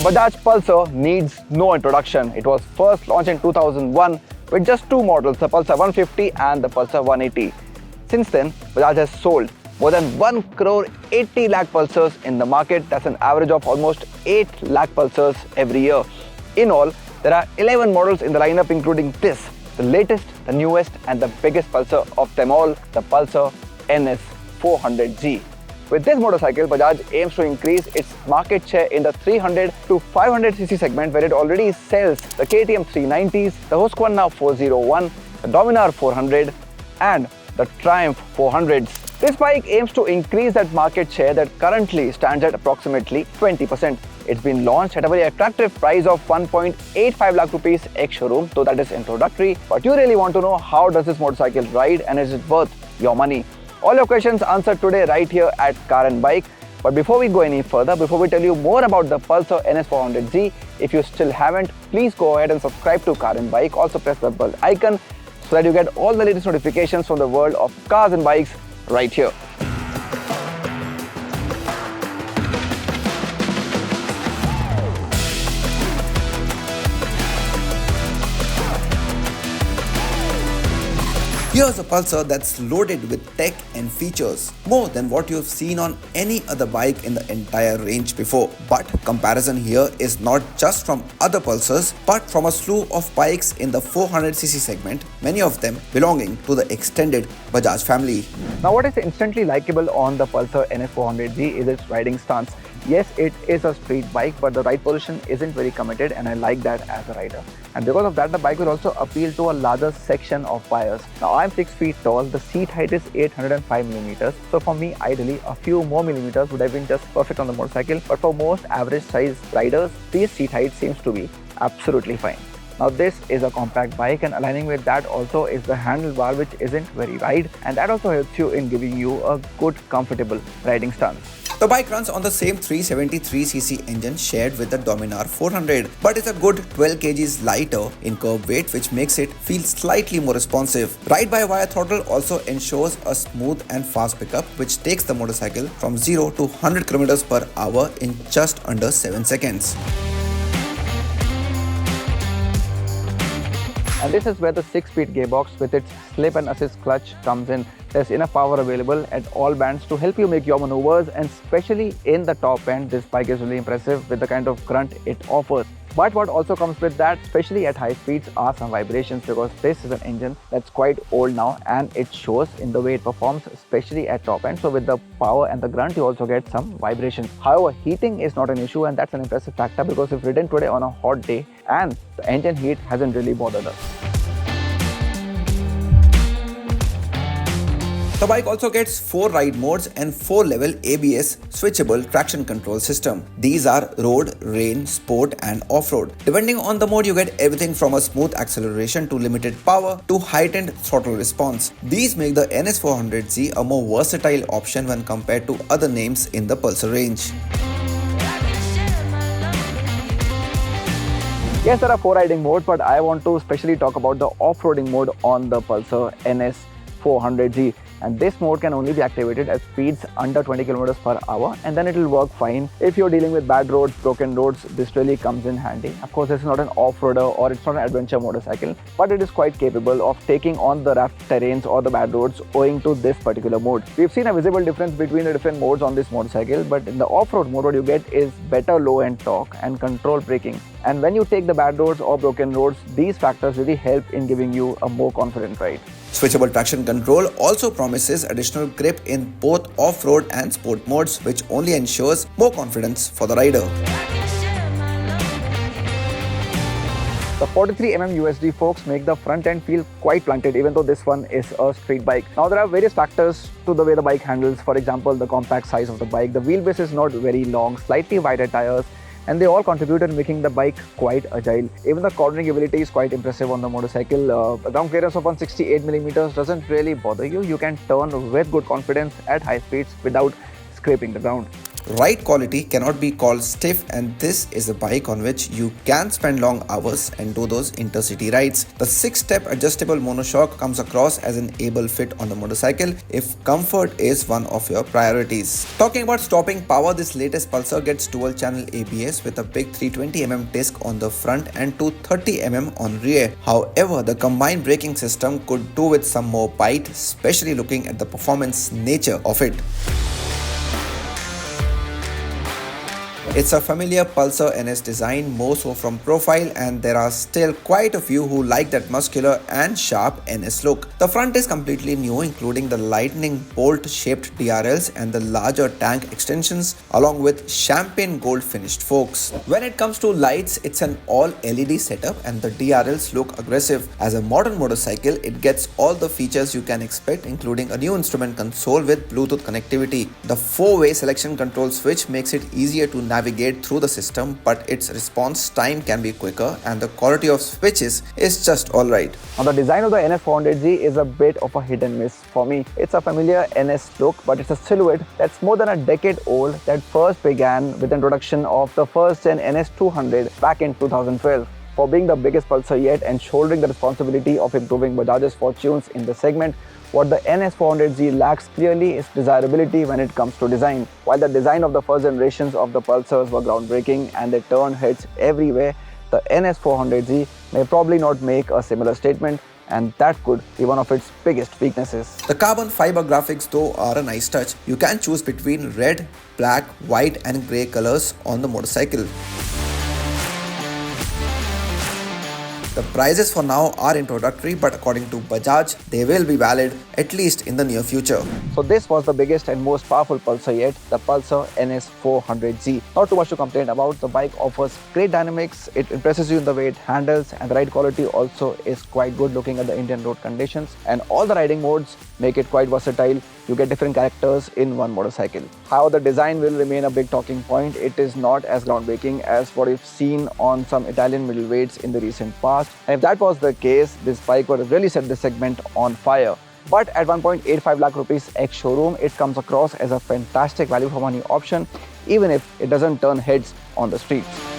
Bajaj Pulsar needs no introduction. It was first launched in 2001 with just two models, the Pulsar 150 and the Pulsar 180. Since then, Bajaj has sold more than 1 crore 80 lakh Pulsars in the market. That's an average of almost 8 lakh Pulsars every year. In all, there are 11 models in the lineup, including this, the latest, the newest and the biggest Pulsar of them all, the Pulsar NS400Z. With this motorcycle, Bajaj aims to increase its market share in the 300 to 500cc segment, where it already sells the KTM 390s, the Husqvarna 401, the Dominar 400 and the Triumph 400s. This bike aims to increase that market share that currently stands at approximately 20%. It's been launched at a very attractive price of 1.85 lakh rupees ex-showroom, so that is introductory. But you really want to know, how does this motorcycle ride and is it worth your money? All your questions answered today right here at Car and Bike. But before we go any further, before we tell you more about the Pulsar NS400Z, if you still haven't, please go ahead and subscribe to Car and Bike. Also press the bell icon so that you get all the latest notifications from the world of cars and bikes right here. Here's a Pulsar that's loaded with tech and features, more than what you've seen on any other bike in the entire range before. But comparison here is not just from other Pulsars, but from a slew of bikes in the 400cc segment, many of them belonging to the extended Bajaj family. Now, what is instantly likable on the Pulsar NS400Z is its riding stance. Yes, it is a street bike, but the ride position isn't very committed, and I like that as a rider. And because of that, the bike will also appeal to a larger section of buyers. Now, I'm 6 feet tall, the seat height is 805 millimeters. So for me, ideally, a few more millimeters would have been just perfect on the motorcycle. But for most average size riders, this seat height seems to be absolutely fine. Now, this is a compact bike, and aligning with that also is the handlebar, which isn't very wide, and that also helps you in giving you a good, comfortable riding stance. The bike runs on the same 373cc engine shared with the Dominar 400, but is a good 12 kgs lighter in curb weight, which makes it feel slightly more responsive. Ride-by-wire throttle also ensures a smooth and fast pickup, which takes the motorcycle from 0 to 100 km per hour in just under 7 seconds. And this is where the 6-speed gearbox with its slip and assist clutch comes in. There's enough power available at all bands to help you make your maneuvers, and especially in the top end, this bike is really impressive with the kind of grunt it offers. But what also comes with that, especially at high speeds, are some vibrations, because this is an engine that's quite old now and it shows in the way it performs, especially at top end. So with the power and the grunt, you also get some vibration. However, heating is not an issue, and that's an impressive factor, because we've ridden today on a hot day and the engine heat hasn't really bothered us. The bike also gets 4 ride modes and 4-level ABS switchable traction control system. These are road, rain, sport and off-road. Depending on the mode, you get everything from a smooth acceleration to limited power to heightened throttle response. These make the NS400Z a more versatile option when compared to other names in the Pulsar range. Yes, there are 4 riding modes, but I want to especially talk about the off-roading mode on the Pulsar NS400Z. And this mode can only be activated at speeds under 20 km per hour, and then it will work fine. If you're dealing with bad roads, broken roads, this really comes in handy. Of course, this is not an off-roader or it's not an adventure motorcycle, but it is quite capable of taking on the rough terrains or the bad roads owing to this particular mode. We've seen a visible difference between the different modes on this motorcycle, but in the off-road mode, what you get is better low-end torque and control braking. And when you take the bad roads or broken roads, these factors really help in giving you a more confident ride. Switchable traction control also promises additional grip in both off-road and sport modes, which only ensures more confidence for the rider. The 43mm USD forks make the front end feel quite blunted, even though this one is a street bike. Now, there are various factors to the way the bike handles. For example, the compact size of the bike, the wheelbase is not very long, slightly wider tires, and they all contribute in making the bike quite agile. Even the cornering ability is quite impressive on the motorcycle. Ground clearance of 168mm doesn't really bother you. You can turn with good confidence at high speeds without scraping the ground. Ride quality cannot be called stiff, and this is a bike on which you can spend long hours and do those intercity rides. The 6-step adjustable monoshock comes across as an able fit on the motorcycle if comfort is one of your priorities. Talking about stopping power, this latest Pulsar gets dual channel ABS with a big 320mm disc on the front and 230mm on rear. However, the combined braking system could do with some more bite, especially looking at the performance nature of it. It's a familiar Pulsar NS design, more so from profile, and there are still quite a few who like that muscular and sharp NS look. The front is completely new, including the lightning bolt shaped DRLs and the larger tank extensions, along with champagne gold finished forks. When it comes to lights, it's an all LED setup and the DRLs look aggressive. As a modern motorcycle, it gets all the features you can expect, including a new instrument console with Bluetooth connectivity. The 4-way selection control switch makes it easier to navigate through the system, but its response time can be quicker and the quality of switches is just alright. Now the design of the NS400Z is a bit of a hit and miss for me. It's a familiar NS look, but it's a silhouette that's more than a decade old that first began with the introduction of the first gen NS200 back in 2012. For being the biggest Pulsar yet and shouldering the responsibility of improving Bajaj's fortunes in the segment, what the NS400Z lacks clearly is desirability when it comes to design. While the design of the first generations of the Pulsars were groundbreaking and they turned heads everywhere, the NS400Z may probably not make a similar statement, and that could be one of its biggest weaknesses. The carbon fiber graphics though are a nice touch. You can choose between red, black, white and grey colors on the motorcycle. The prices for now are introductory, but according to Bajaj, they will be valid at least in the near future. So this was the biggest and most powerful Pulsar yet, the Pulsar NS400Z. Not too much to complain about. The bike offers great dynamics, it impresses you in the way it handles, and the ride quality also is quite good looking at the Indian road conditions. And all the riding modes make it quite versatile. You get different characters in one motorcycle. However, the design will remain a big talking point. It is not as groundbreaking as what we've seen on some Italian middleweights in the recent past. And if that was the case, this bike would have really set this segment on fire. But at 1.85 lakh rupees ex-showroom, it comes across as a fantastic value for money option, even if it doesn't turn heads on the streets.